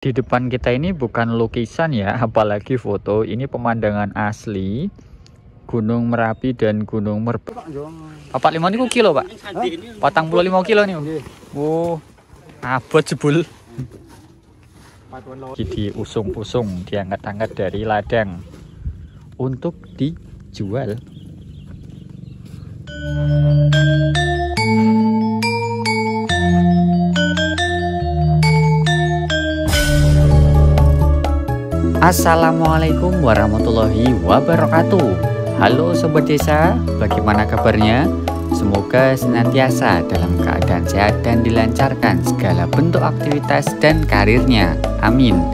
Di depan kita ini bukan lukisan ya, apalagi foto. Ini pemandangan asli Gunung Merapi dan Gunung Merbabu. Papat 5 niku kilo, Pak? 45 kilo nih. Oh, abot jebul. Jadi usung-usung diangkat-angkat dari ladang untuk dijual. Assalamualaikum warahmatullahi wabarakatuh. Halo Sobat Desa, bagaimana kabarnya? Semoga senantiasa dalam keadaan sehat dan dilancarkan segala bentuk aktivitas dan karirnya. Amin.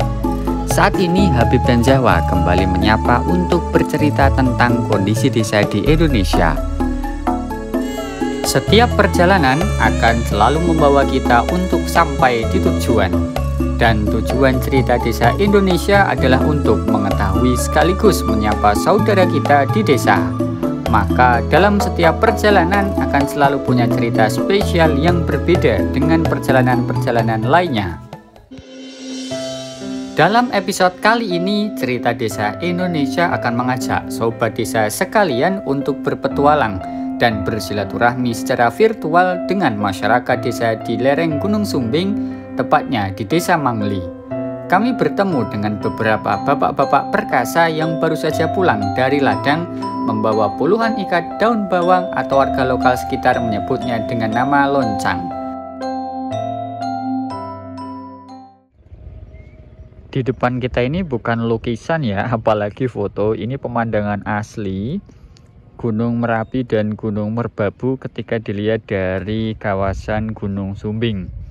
Saat ini Habib dan Jawa kembali menyapa untuk bercerita tentang kondisi desa di Indonesia. Setiap perjalanan akan selalu membawa kita untuk sampai di tujuan. Dan tujuan cerita desa Indonesia adalah untuk mengetahui sekaligus menyapa saudara kita di desa. Maka dalam setiap perjalanan akan selalu punya cerita spesial yang berbeda dengan perjalanan-perjalanan lainnya. Dalam episode kali ini, cerita desa Indonesia akan mengajak sobat desa sekalian untuk berpetualang dan bersilaturahmi secara virtual dengan masyarakat desa di lereng Gunung Sumbing, tepatnya di Desa Mangli. Kami bertemu dengan beberapa bapak-bapak perkasa yang baru saja pulang dari ladang membawa puluhan ikat daun bawang atau warga lokal sekitar menyebutnya dengan nama loncang. Di depan kita ini bukan lukisan ya, apalagi foto. Ini pemandangan asli Gunung Merapi dan Gunung Merbabu ketika dilihat dari kawasan Gunung Sumbing.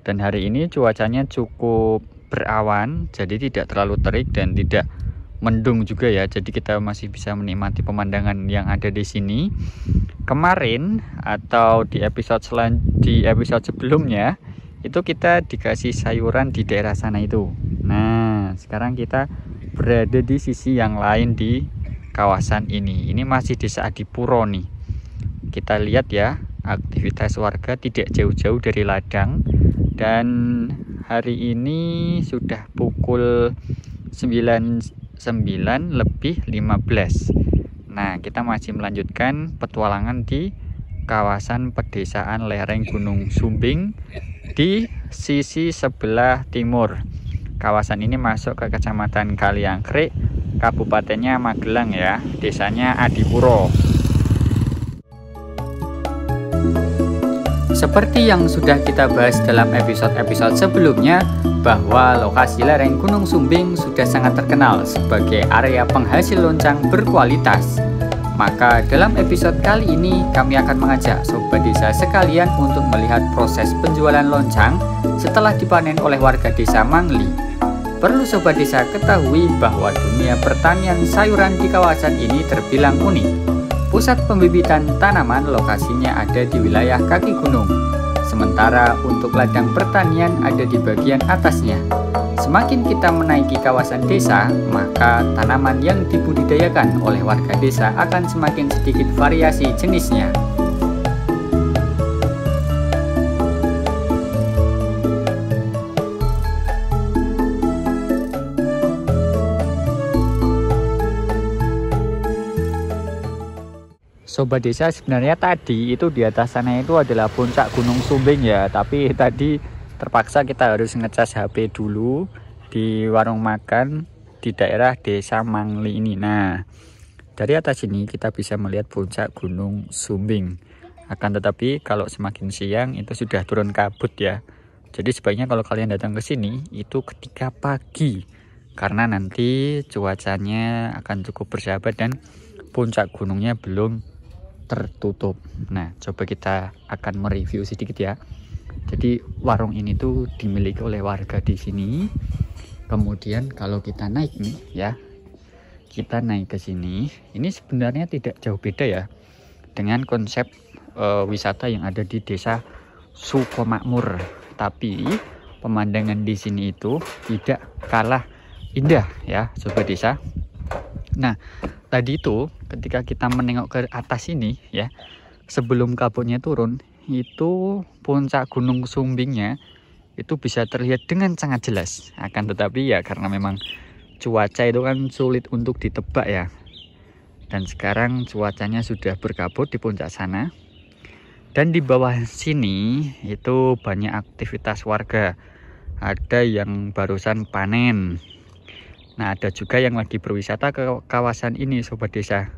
Dan hari ini cuacanya cukup berawan, jadi tidak terlalu terik dan tidak mendung juga ya. Jadi kita masih bisa menikmati pemandangan yang ada di sini. Kemarin atau di episode sebelumnya itu kita dikasih sayuran di daerah sana itu. Nah, sekarang kita berada di sisi yang lain di kawasan ini. Ini masih Desa Adipuro nih. Kita lihat ya, aktivitas warga tidak jauh-jauh dari ladang. Dan hari ini sudah pukul 9 lebih 15. Nah, kita masih melanjutkan petualangan di kawasan pedesaan lereng Gunung Sumbing di sisi sebelah timur. Kawasan ini masuk ke Kecamatan Kaliangkrik, Kabupatennya Magelang ya, desanya Adipuro. Seperti yang sudah kita bahas dalam episode-episode sebelumnya, bahwa lokasi lereng Gunung Sumbing sudah sangat terkenal sebagai area penghasil loncang berkualitas. Maka dalam episode kali ini kami akan mengajak sobat desa sekalian untuk melihat proses penjualan loncang setelah dipanen oleh warga desa Mangli. Perlu sobat desa ketahui bahwa dunia pertanian sayuran di kawasan ini terbilang unik. Pusat pembibitan tanaman lokasinya ada di wilayah kaki gunung, sementara untuk ladang pertanian ada di bagian atasnya. Semakin kita menaiki kawasan desa, maka tanaman yang dibudidayakan oleh warga desa akan semakin sedikit variasi jenisnya. Sobat desa, sebenarnya tadi itu di atas sana itu adalah puncak Gunung Sumbing ya, tapi tadi terpaksa kita harus ngecas HP dulu di warung makan di daerah Desa Mangli ini. Nah, dari atas ini kita bisa melihat puncak Gunung Sumbing. Akan tetapi kalau semakin siang itu sudah turun kabut ya. Jadi sebaiknya kalau kalian datang ke sini itu ketika pagi, karena nanti cuacanya akan cukup bersahabat dan puncak gunungnya belum tertutup. Nah, coba kita akan mereview sedikit ya. Jadi warung ini tuh dimiliki oleh warga di sini. Kemudian kalau kita naik nih ya, kita naik ke sini. Ini sebenarnya tidak jauh beda ya dengan konsep wisata yang ada di Desa Sukomakmur. Tapi pemandangan di sini itu tidak kalah indah ya, sobat desa. Nah, tadi itu ketika kita menengok ke atas ini ya, sebelum kabutnya turun, itu puncak Gunung Sumbingnya itu bisa terlihat dengan sangat jelas. Akan tetapi ya karena memang cuaca itu kan sulit untuk ditebak ya. Dan sekarang cuacanya sudah berkabut di puncak sana. Dan di bawah sini itu banyak aktivitas warga. Ada yang barusan panen. Nah, ada juga yang lagi berwisata ke kawasan ini, sobat desa.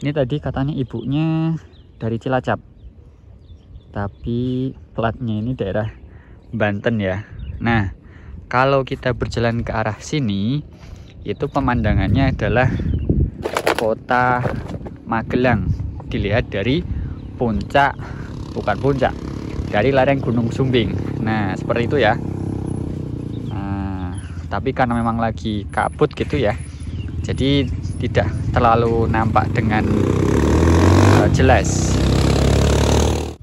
Ini tadi katanya ibunya dari Cilacap, tapi platnya ini daerah Banten ya. Nah, kalau kita berjalan ke arah sini, itu pemandangannya adalah kota Magelang. Dilihat dari puncak, bukan puncak, dari lereng Gunung Sumbing. Nah, seperti itu ya. Tapi karena memang lagi kabut gitu ya, jadi tidak terlalu nampak dengan jelas.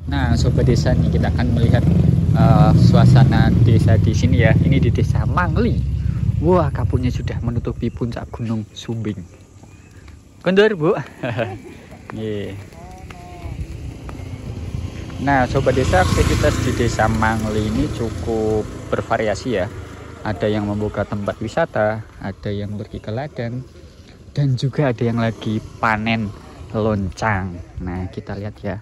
Nah, sobat desa, nih kita akan melihat suasana desa di sini ya. Ini di desa Mangli. Wah, kabutnya sudah menutupi puncak Gunung Sumbing. Kondur, Bu. Yeah. Nah, sobat desa, aktivitas di desa Mangli ini cukup bervariasi ya. Ada yang membuka tempat wisata, ada yang pergi ke ladang, dan juga ada yang lagi panen loncang. Nah, kita lihat ya.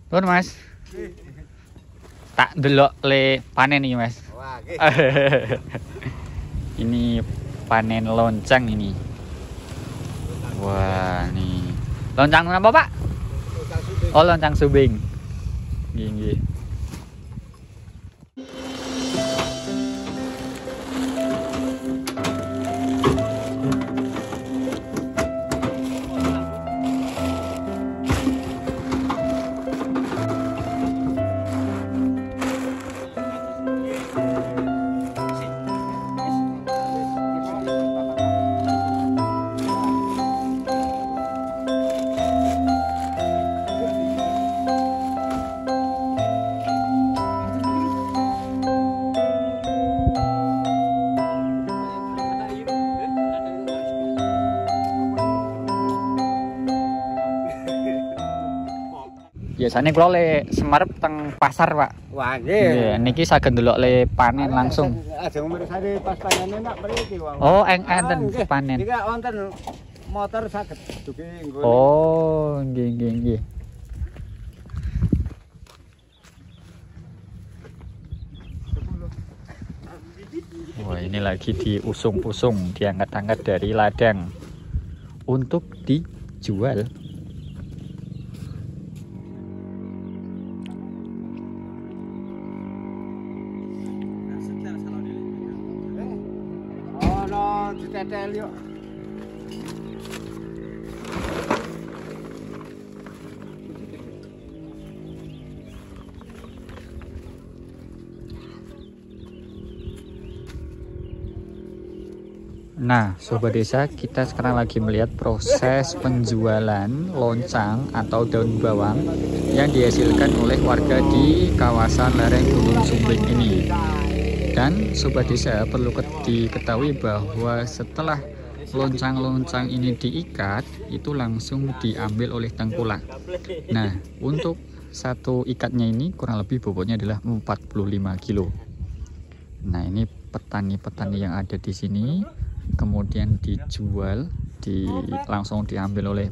Tuh Mas, tak delok le panen nih Mas. Ini panen loncang ini. Wah, nih. Loncang apa, Pak? Oh, loncang Sumbing. Nggih. Biasanya kalau le Semarep teng pasar, Pak. Wah, nggih. Niki saged ndelok le panen langsung. Ada mirsani pas panene nak mriki wong. Oh, enten panen. Iki wonten motor saged dugi nggone. Oh, nggih. Wah, ini lagi diusung-usung, diangkat-angkat dari ladang untuk dijual. Ditetel yuk. Nah, sobat desa, kita sekarang lagi melihat proses penjualan loncang atau daun bawang yang dihasilkan oleh warga di kawasan lereng Gunung Sumbing ini. Dan sobat desa, perlu diketahui bahwa setelah loncang-loncang ini diikat, itu langsung diambil oleh tengkulak. Nah, untuk satu ikatnya ini kurang lebih bobotnya adalah 45 kilo. Nah, ini petani-petani yang ada di sini kemudian dijual, langsung diambil oleh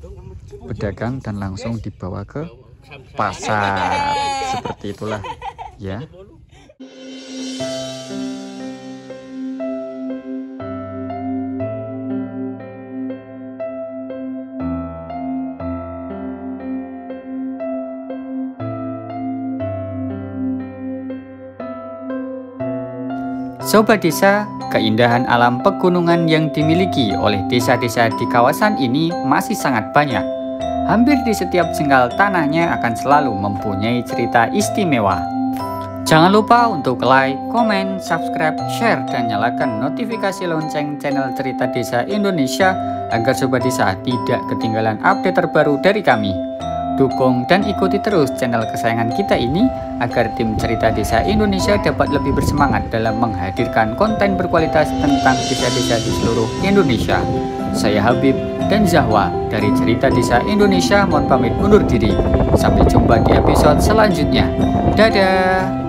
pedagang dan langsung dibawa ke pasar. Seperti itulah ya. Sobat desa, keindahan alam pegunungan yang dimiliki oleh desa-desa di kawasan ini masih sangat banyak. Hampir di setiap jengkal tanahnya akan selalu mempunyai cerita istimewa. Jangan lupa untuk like, komen, subscribe, share, dan nyalakan notifikasi lonceng channel Cerita Desa Indonesia agar sobat desa tidak ketinggalan update terbaru dari kami. Dukung dan ikuti terus channel kesayangan kita ini agar tim Cerita Desa Indonesia dapat lebih bersemangat dalam menghadirkan konten berkualitas tentang desa-desa di seluruh Indonesia. Saya Habib dan Zahwa dari Cerita Desa Indonesia mohon pamit undur diri. Sampai jumpa di episode selanjutnya. Dadah.